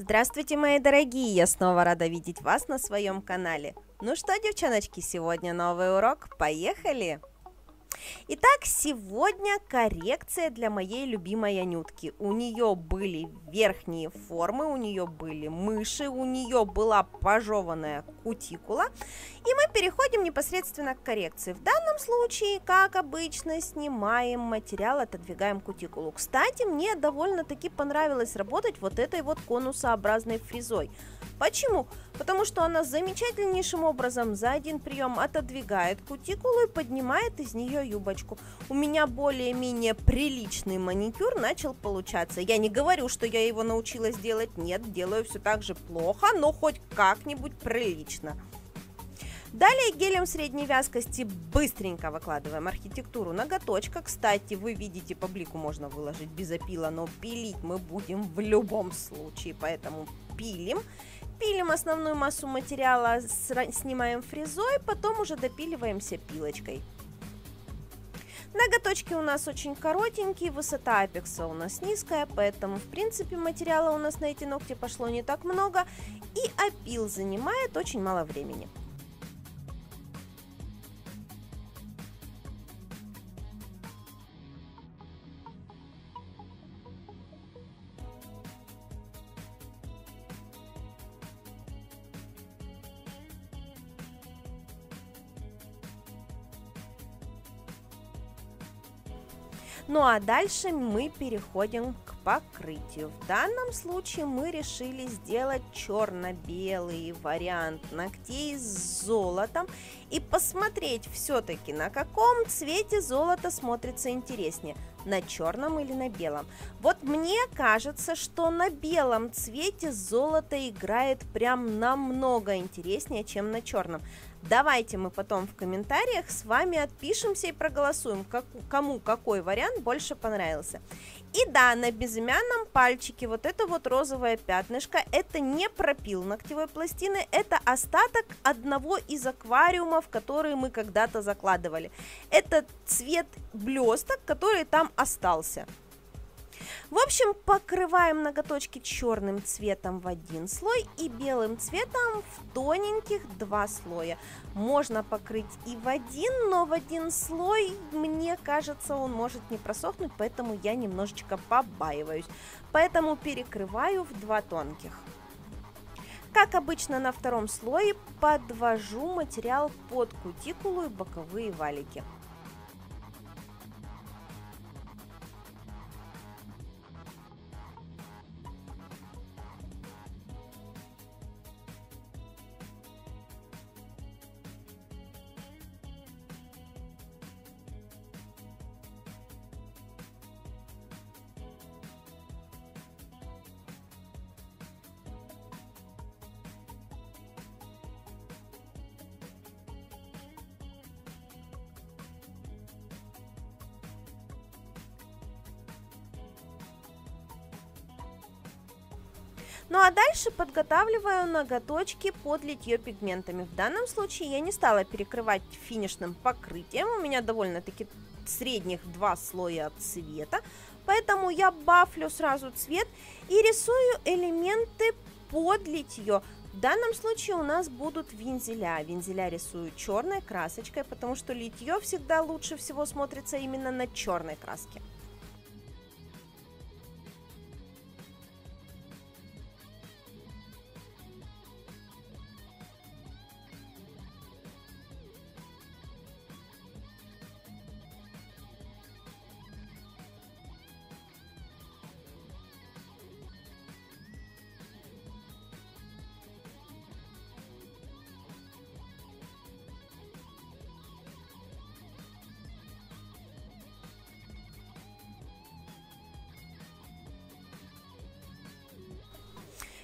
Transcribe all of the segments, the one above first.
Здравствуйте, мои дорогие! Я снова рада видеть вас на своем канале. Ну что, девчоночки, сегодня новый урок. Поехали! Итак, сегодня коррекция для моей любимой Анютки. У нее были верхние формы, у нее были мыши, у нее была пожеванная кутикула. И мы переходим непосредственно к коррекции. В данном случае, как обычно, снимаем материал, отодвигаем кутикулу. Кстати, мне довольно-таки понравилось работать вот этой вот конусообразной фрезой. Почему? Потому что она замечательнейшим образом за один прием отодвигает кутикулу и поднимает из нее юбочку. У меня более-менее приличный маникюр начал получаться. Я не говорю, что я его научилась делать, нет, делаю все так же плохо, но хоть как-нибудь прилично. Далее гелем средней вязкости быстренько выкладываем архитектуру ноготочка. Кстати, вы видите, по блику можно выложить без опила, но пилить мы будем в любом случае, поэтому пилим. Пилим основную массу материала, снимаем фрезой, потом уже допиливаемся пилочкой. Ноготочки у нас очень коротенькие, высота апекса у нас низкая, поэтому в принципе материала у нас на эти ногти пошло не так много, и опил занимает очень мало времени. Ну а дальше мы переходим к покрытию. В данном случае мы решили сделать черно-белый вариант ногтей с золотом и посмотреть все-таки, на каком цвете золото смотрится интереснее, на черном или на белом. Вот мне кажется, что на белом цвете золото играет прям намного интереснее, чем на черном. Давайте мы потом в комментариях с вами отпишемся и проголосуем, кому какой вариант больше понравился. И да, на безымянном пальчике вот это вот розовое пятнышко, это не пропил ногтевой пластины, это остаток одного из аквариумов, которые мы когда-то закладывали. Это цвет блесток, который там остался. В общем, покрываем ноготочки черным цветом в один слой и белым цветом в тоненьких два слоя. Можно покрыть и в один, но в один слой, мне кажется, он может не просохнуть, поэтому я немножечко побаиваюсь. Поэтому перекрываю в два тонких. Как обычно, на втором слое подвожу материал под кутикулу и боковые валики. Ну а дальше подготавливаю ноготочки под литье пигментами. В данном случае я не стала перекрывать финишным покрытием, у меня довольно-таки средних два слоя цвета, поэтому я бафлю сразу цвет и рисую элементы под литье. В данном случае у нас будут вензеля. Вензеля рисую черной красочкой, потому что литье всегда лучше всего смотрится именно на черной краске.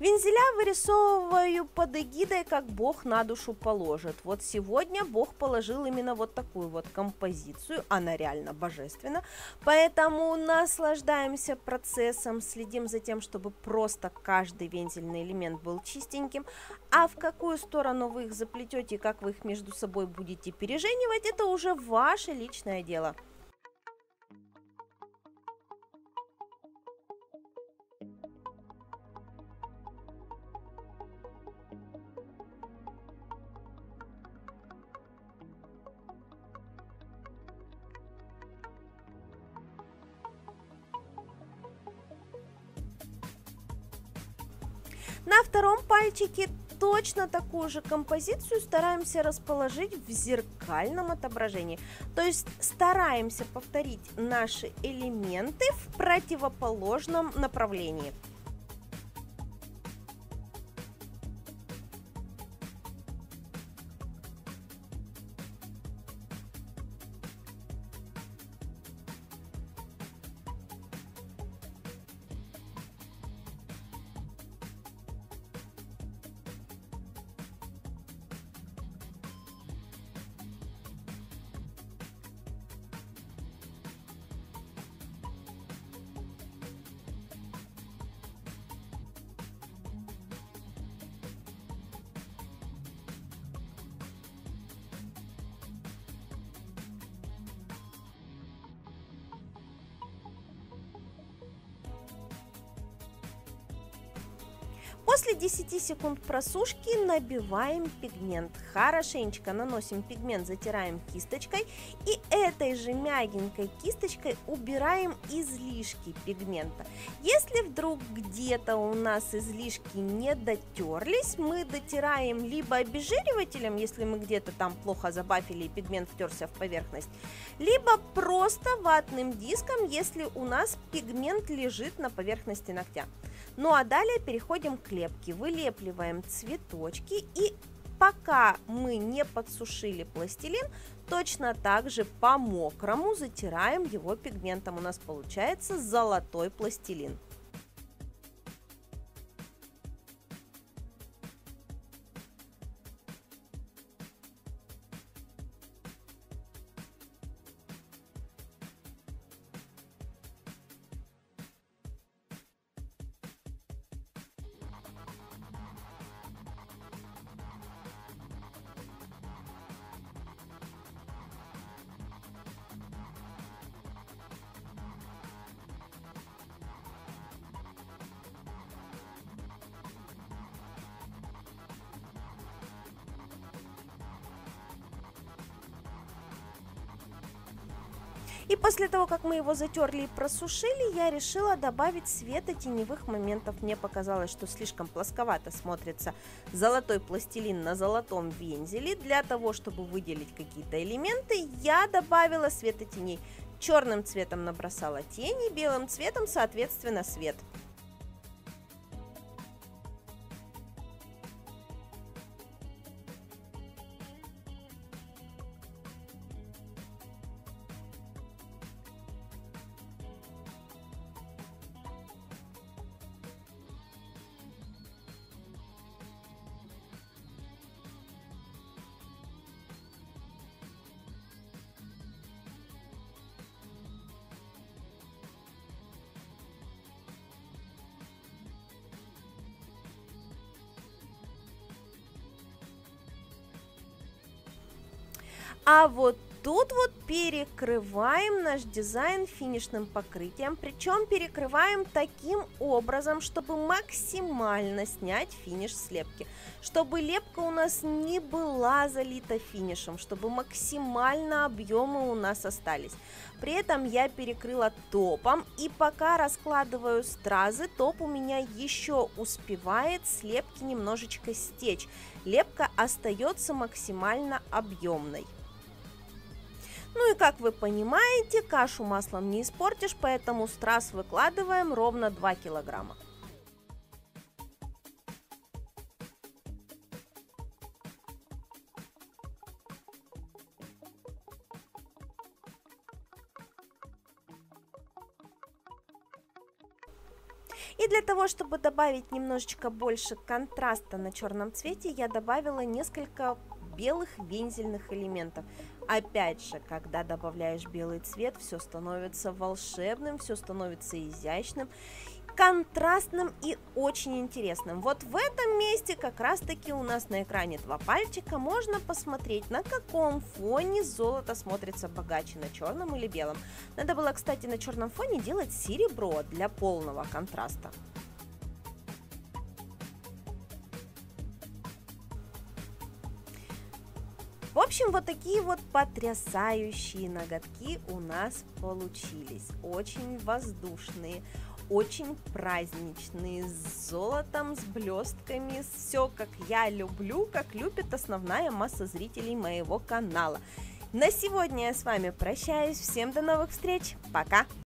Вензеля вырисовываю под эгидой, как Бог на душу положит. Вот сегодня Бог положил именно вот такую вот композицию, она реально божественна, поэтому наслаждаемся процессом, следим за тем, чтобы просто каждый вензельный элемент был чистеньким, а в какую сторону вы их заплетете и как вы их между собой будете переженивать, это уже ваше личное дело. На втором пальчике точно такую же композицию стараемся расположить в зеркальном отображении. То есть стараемся повторить наши элементы в противоположном направлении. После 10 секунд просушки набиваем пигмент. Хорошенечко наносим пигмент, затираем кисточкой и этой же мягенькой кисточкой убираем излишки пигмента. Если вдруг где-то у нас излишки не дотерлись, мы дотираем либо обезжиривателем, если мы где-то там плохо забафили и пигмент втерся в поверхность, либо просто ватным диском, если у нас пигмент лежит на поверхности ногтя. Ну а далее переходим к лепке. Вылепливаем цветочки и пока мы не подсушили пластилин, точно так же по-мокрому затираем его пигментом. У нас получается золотой пластилин. И после того, как мы его затерли и просушили, я решила добавить светотеневых моментов. Мне показалось, что слишком плосковато смотрится золотой пластилин на золотом вензеле. Для того, чтобы выделить какие-то элементы, я добавила светотеней. Черным цветом набросала тени, белым цветом, соответственно, свет. А вот тут вот перекрываем наш дизайн финишным покрытием, причем перекрываем таким образом, чтобы максимально снять финиш слепки, чтобы лепка у нас не была залита финишем, чтобы максимально объемы у нас остались. При этом я перекрыла топом, и пока раскладываю стразы, топ у меня еще успевает слепки немножечко стечь. Лепка остается максимально объемной. Ну и как вы понимаете, кашу маслом не испортишь, поэтому страз выкладываем ровно 2 килограмма. И для того, чтобы добавить немножечко больше контраста на черном цвете, я добавила несколько белых вензельных элементов. Опять же, когда добавляешь белый цвет, все становится волшебным, все становится изящным, контрастным и очень интересным. Вот в этом месте как раз таки у нас на экране 2 пальчика, можно посмотреть, на каком фоне золото смотрится богаче, на черном или белом. Надо было, кстати, на черном фоне делать серебро для полного контраста. В общем, вот такие вот потрясающие ноготки у нас получились. Очень воздушные, очень праздничные, с золотом, с блестками, все как я люблю, как любит основная масса зрителей моего канала. На сегодня я с вами прощаюсь, всем до новых встреч, пока!